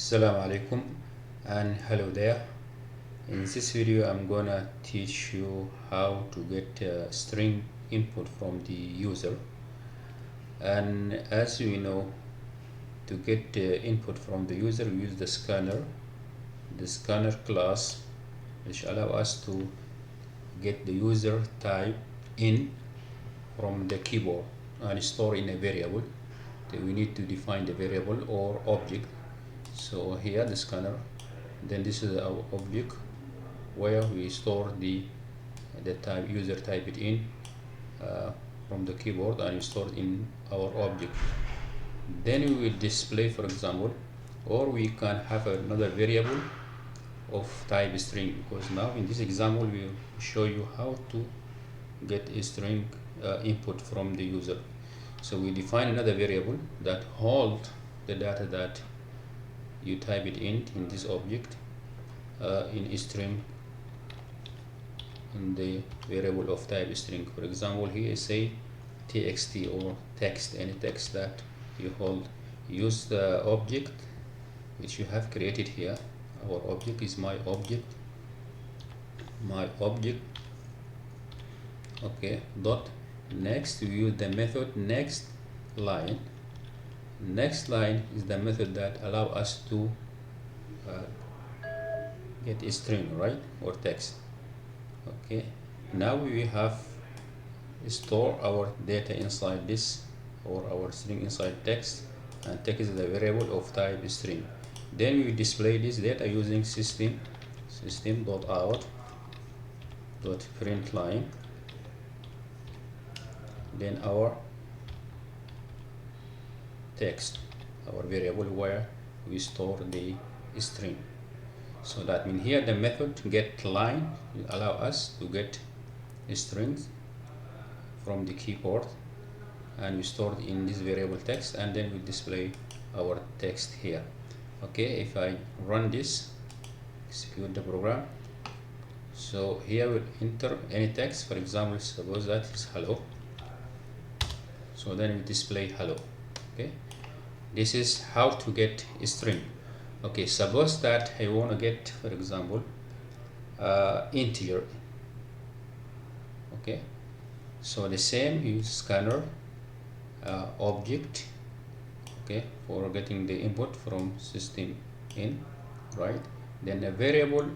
Assalamu alaikum and hello there. In this video I'm gonna teach you how to get string input from the user. And as we know, to get input from the user we use the scanner class, which allow us to get the user type in from the keyboard and store in a variable. We need to define the variable or object. So here the scanner, then this is our object where we store the type user type it in from the keyboard and we store it in our object. Then we will display, for example, or we can have another variable of type string, because now in this example we will show you how to get a string input from the user. So we define another variable that hold the data that you type it in this object in a string, in the variable of type string. For example, here say txt or text, any text that you hold. Use the object which you have created here. Our object is my object, okay, dot. Next we use the method next line. Next line is the method that allow us to get a string, right, or text. Okay, now we have store our data inside this, or our string inside text, and text is the variable of type string. Then we display this data using system.out.println, then our text, our variable where we store the string. So that means here the method get line will allow us to get strings from the keyboard, and we store it in this variable text, and then we display our text here. Okay, if I run this, execute the program, so here we'll enter any text. For example, suppose that is hello, so then we display hello. Okay, this is how to get a string. Okay, suppose that I want to get, for example, integer. Okay, so the same, use scanner object, okay, for getting the input from system in, right? Then a variable,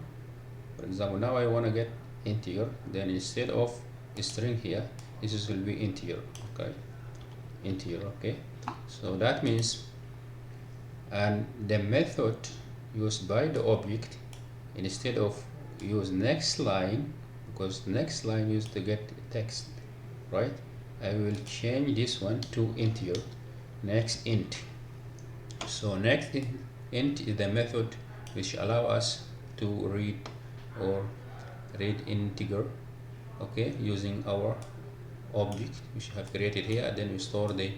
for example, now I want to get integer, then instead of string here, this will be integer. Okay, integer. Okay, so that means, and the method used by the object, instead of use next line, because next line used to get text, right, I will change this one to integer, next int. So next int is the method which allow us to read integer, okay, using our object which have created here. Then we store the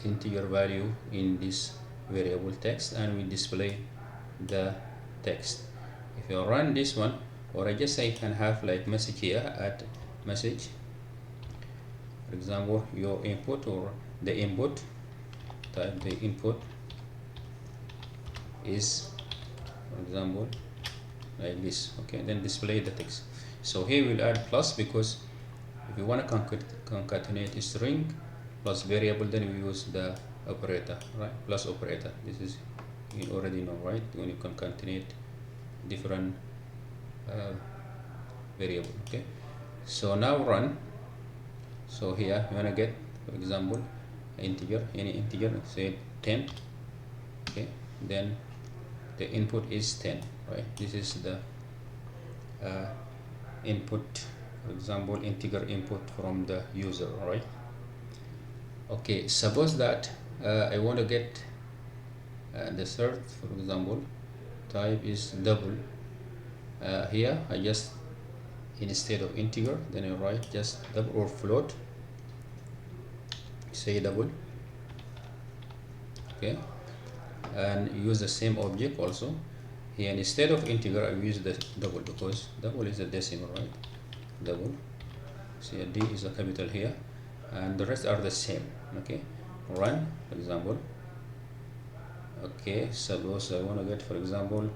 integer value in this variable text, and we display the text. If you run this one, or I just say can have like message here at message, for example, your input or the input, type the input is, for example, like this. Okay, then display the text. So here we'll add plus, because if you want to concatenate a string plus variable, then we use the operator, right, plus operator. This is, you already know, right, when you concatenate different variable. Okay, so now run. So here you want to get, for example, integer, any integer, say 10. Okay, then the input is 10, right? This is the input, for example, integer input from the user, right? Okay, suppose that I want to get the third, for example, type is double. Here I just, instead of integer, then I write just double, or float, say double. Okay, and use the same object also. Here instead of integer I use the double, because double is a decimal, right? Double. See, a D is a capital here, and the rest are the same. Okay, run, for example, Okay, suppose I want to get, for example,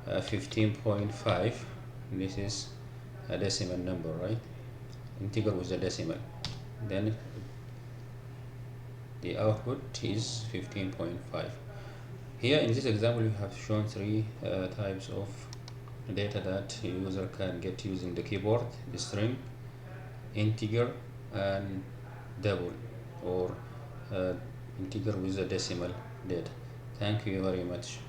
15.5. This is a decimal number, right? Integer with a decimal. Then the output is 15.5. Here in this example, we have shown three types of data that a user can get using the keyboard: the string, integer, and double, or uh, integer with a decimal data. Thank you very much.